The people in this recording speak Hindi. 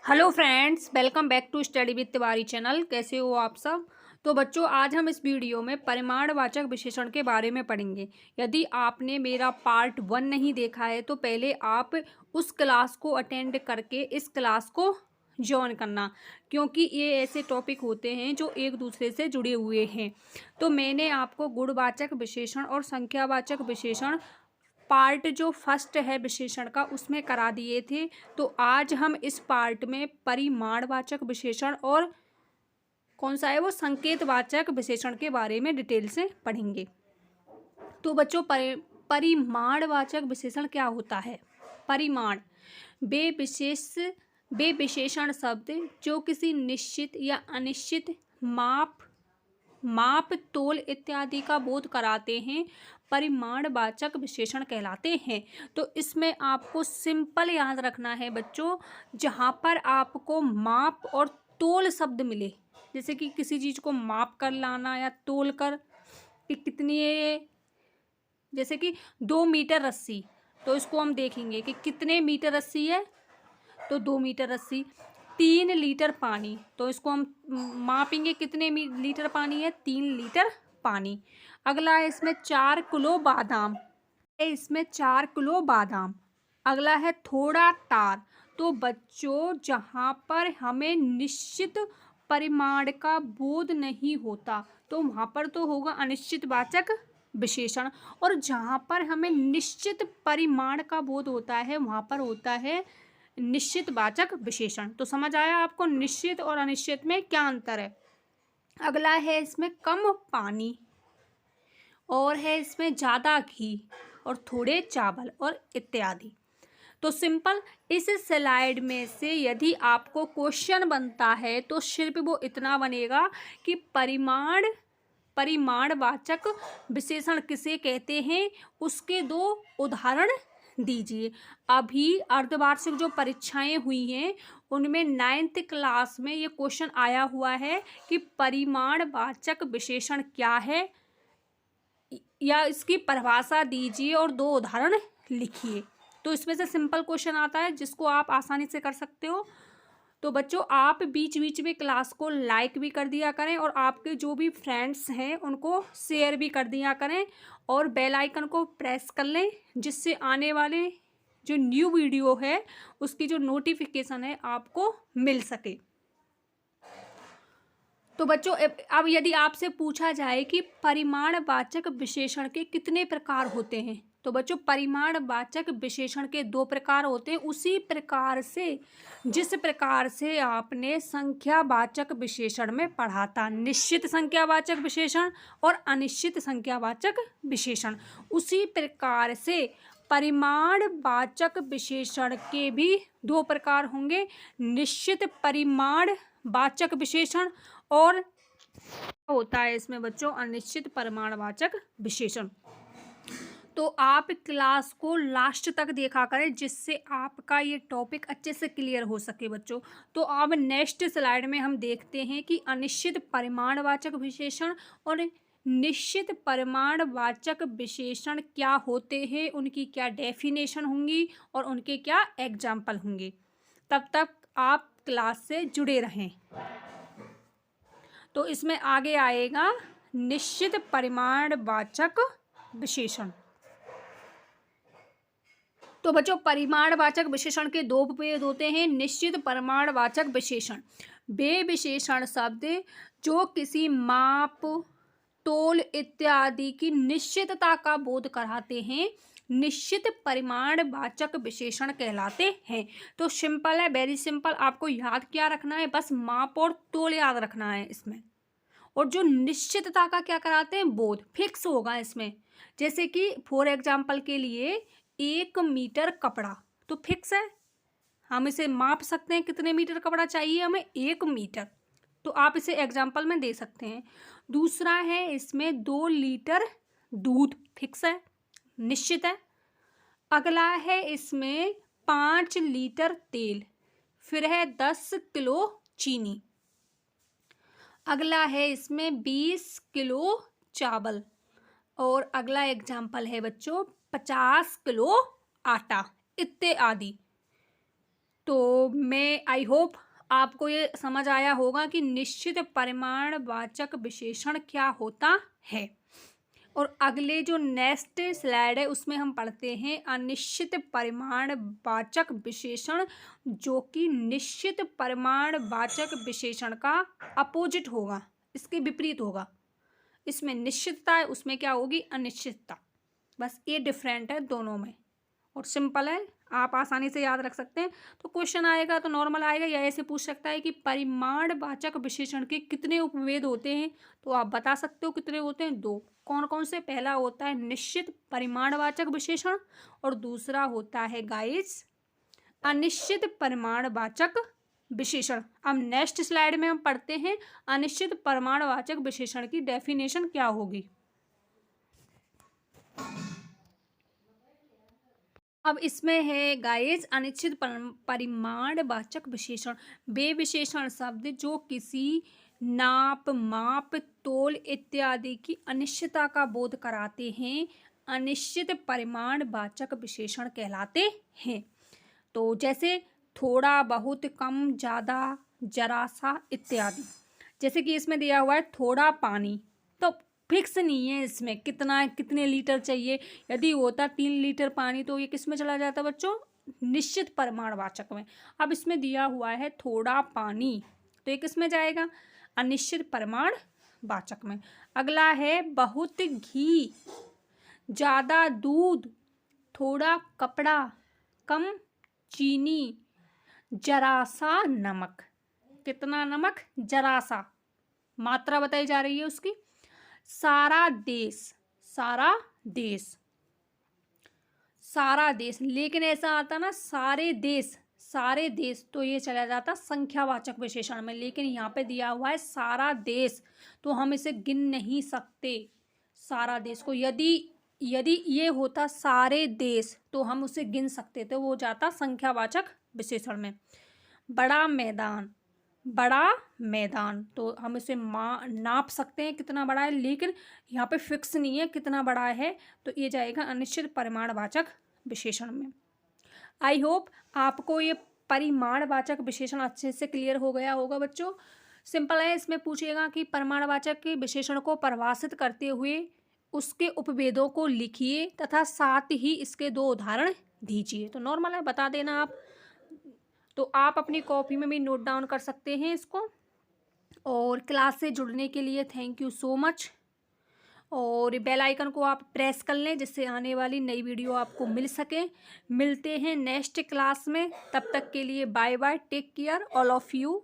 Hello friends, welcome back to study with Tiwari channel. कैसे हो आप सब। तो बच्चों, आज हम इस वीडियो में परिमाणवाचक विशेषण के बारे में पढ़ेंगे। यदि आपने मेरा पार्ट 1 नहीं देखा है तो पहले आप उस क्लास को अटेंड करके इस क्लास को ज्वाइन करना, क्योंकि ये ऐसे टॉपिक होते हैं जो एक दूसरे से जुड़े हुए हैं। तो मैंने आपको गुणवाचक विशेषण और संख्यावाचक विशेषण पार्ट जो फर्स्ट है विशेषण का उसमें करा दिए थे। तो आज हम इस पार्ट में परिमाणवाचक विशेषण और कौन सा है वो संकेतवाचक विशेषण के बारे में डिटेल से पढ़ेंगे। तो बच्चों, परिमाणवाचक विशेषण क्या होता है। परिमाण वे विशेषण शब्द जो किसी निश्चित या अनिश्चित माप तोल इत्यादि का बोध कराते हैं, परिमाणवाचक विशेषण कहलाते हैं। तो इसमें आपको सिंपल याद रखना है बच्चों, जहाँ पर आपको माप और तोल शब्द मिले, जैसे कि किसी चीज़ को माप कर लाना या तोल कर कि कितनी है, जैसे कि 2 मीटर रस्सी, तो इसको हम देखेंगे कि कितने मीटर रस्सी है, तो 2 मीटर रस्सी। 3 लीटर पानी, तो इसको हम मापेंगे कितने लीटर पानी है, 3 लीटर पानी। अगला है इसमें 4 किलो बादाम, इसमें 4 किलो बादाम। अगला है थोड़ा तार। तो बच्चों, जहाँ पर हमें निश्चित परिमाण का बोध नहीं होता तो वहाँ पर तो होगा अनिश्चितवाचक विशेषण, और जहाँ पर हमें निश्चित परिमाण का बोध होता है वहाँ पर होता है निश्चितवाचक विशेषण। तो समझ आया आपको निश्चित और अनिश्चित में क्या अंतर है। अगला है इसमें कम पानी, और है इसमें ज़्यादा घी, और थोड़े चावल, और इत्यादि। तो सिंपल इस स्लाइड में से यदि आपको क्वेश्चन बनता है तो सिर्फ वो इतना बनेगा कि परिमाणवाचक विशेषण किसे कहते हैं, उसके 2 उदाहरण दीजिए। अभी अर्धवार्षिक जो परीक्षाएं हुई हैं उनमें 9th क्लास में ये क्वेश्चन आया हुआ है कि परिमाणवाचक विशेषण क्या है, या इसकी परिभाषा दीजिए और 2 उदाहरण लिखिए। तो इसमें से सिंपल क्वेश्चन आता है जिसको आप आसानी से कर सकते हो। तो बच्चों, आप बीच बीच में क्लास को लाइक भी कर दिया करें और आपके जो भी फ्रेंड्स हैं उनको शेयर भी कर दिया करें, और बेल आइकन को प्रेस कर लें जिससे आने वाले जो न्यू वीडियो है उसकी जो नोटिफिकेशन है आपको मिल सके। तो बच्चों, अब यदि आपसे पूछा जाए कि परिमाणवाचक विशेषण के कितने प्रकार होते हैं, तो बच्चों परिमाणवाचक विशेषण के 2 प्रकार होते हैं। उसी प्रकार से जिस प्रकार से आपने संख्यावाचक विशेषण में पढ़ा था, निश्चित संख्यावाचक विशेषण और अनिश्चित संख्यावाचक विशेषण, उसी प्रकार से परिमाणवाचक विशेषण के भी 2 प्रकार होंगे, निश्चित परिमाणवाचक विशेषण और होता है इसमें बच्चों अनिश्चित परिमाणवाचक विशेषण। तो आप क्लास को लास्ट तक देखा करें जिससे आपका ये टॉपिक अच्छे से क्लियर हो सके बच्चों। तो अब नेक्स्ट स्लाइड में हम देखते हैं कि अनिश्चित परिमाणवाचक विशेषण और निश्चित परिमाणवाचक विशेषण क्या होते हैं, उनकी क्या डेफिनेशन होंगी और उनके क्या एग्जाम्पल होंगे। तब तक आप क्लास से जुड़े रहें। तो इसमें आगे आएगा निश्चित परिमाणवाचक विशेषण। तो बच्चों, परिमाणवाचक विशेषण के 2 भेद होते हैं। निश्चित परिमाणवाचक विशेषण वे विशेषण शब्द जो किसी माप तोल इत्यादि की निश्चितता का बोध कराते हैं, निश्चित परिमाणवाचक विशेषण कहलाते हैं। तो सिंपल है, वेरी सिंपल। आपको याद क्या रखना है, बस माप और तोल याद रखना है इसमें, और जो निश्चितता का क्या कराते हैं, बोध फिक्स होगा इसमें। जैसे कि फॉर एग्जाम्पल के लिए 1 मीटर कपड़ा तो फिक्स है, हम इसे माप सकते हैं कितने मीटर कपड़ा चाहिए हमें, 1 मीटर। तो आप इसे एग्जाम्पल में दे सकते हैं। दूसरा है इसमें 2 लीटर दूध, फिक्स है, निश्चित है। अगला है इसमें 5 लीटर तेल, फिर है 10 किलो चीनी। अगला है इसमें 20 किलो चावल, और अगला एग्जाम्पल है बच्चों 50 किलो आटा इत्यादि। तो मैं आई होप आपको ये समझ आया होगा कि निश्चित परिमाणवाचक विशेषण क्या होता है। और अगले जो नेक्स्ट स्लाइड है उसमें हम पढ़ते हैं अनिश्चित परिमाणवाचक विशेषण, जो कि निश्चित परिमाणवाचक विशेषण का अपोजिट होगा, इसके विपरीत होगा। इसमें निश्चितता है, उसमें क्या होगी, अनिश्चितता। बस ये डिफरेंट है दोनों में, और सिंपल है, आप आसानी से याद रख सकते हैं। तो क्वेश्चन आएगा तो नॉर्मल आएगा, या ऐसे पूछ सकता है कि परिमाणवाचक विशेषण के कितने उपभेद होते हैं, तो आप बता सकते हो कितने होते हैं, 2। कौन कौन से? पहला होता है निश्चित परिमाणवाचक विशेषण, और दूसरा होता है गाइस अनिश्चित परिमाणवाचक विशेषण। अब नेक्स्ट स्लाइड में हम पढ़ते हैं अनिश्चित परिमाणवाचक विशेषण की डेफिनेशन क्या होगी। अब इसमें है गाइस अनिश्चित परिमाणवाचक विशेषण, वे विशेषण शब्द जो किसी नाप, माप, तोल इत्यादि की अनिश्चितता का बोध कराते हैं, अनिश्चित परिमाणवाचक विशेषण कहलाते हैं। तो जैसे थोड़ा, बहुत, कम, ज़्यादा, जरा सा इत्यादि। जैसे कि इसमें दिया हुआ है थोड़ा पानी, तो फिक्स नहीं है इसमें कितना, कितने लीटर चाहिए। यदि होता 3 लीटर पानी तो ये किस में चला जाता बच्चों, निश्चित परिमाणवाचक में। अब इसमें दिया हुआ है थोड़ा पानी, तो ये किस में जाएगा, अनिश्चित परिमाणवाचक में। अगला है बहुत घी, ज़्यादा दूध, थोड़ा कपड़ा, कम चीनी, जरा सा नमक। कितना नमक, जरा सा, मात्रा बताई जा रही है उसकी। सारा देश, सारा देश, सारा देश, लेकिन ऐसा आता ना सारे देश, सारे देश, तो ये चला जाता संख्यावाचक विशेषण में। लेकिन यहाँ पे दिया हुआ है सारा देश, तो हम इसे गिन नहीं सकते सारा देश को। यदि ये होता सारे देश तो हम उसे गिन सकते थे, वो जाता संख्यावाचक विशेषण में। बड़ा मैदान, बड़ा मैदान, तो हम इसे नाप सकते हैं कितना बड़ा है, लेकिन यहाँ पे फिक्स नहीं है कितना बड़ा है, तो ये जाएगा अनिश्चित परिमाणवाचक विशेषण में। आई होप आपको ये परिमाणवाचक विशेषण अच्छे से क्लियर हो गया होगा बच्चों। सिंपल है, इसमें पूछेगा कि परिमाणवाचक के विशेषण को परिभाषित करते हुए उसके उपभेदों को लिखिए तथा साथ ही इसके 2 उदाहरण दीजिए। तो नॉर्मल है, बता देना आप। तो आप अपनी कॉपी में भी नोट डाउन कर सकते हैं इसको। और क्लास से जुड़ने के लिए थैंक यू सो मच। और बेल आइकन को आप प्रेस कर लें जिससे आने वाली नई वीडियो आपको मिल सके। मिलते हैं नेक्स्ट क्लास में, तब तक के लिए bye bye, take care all of you.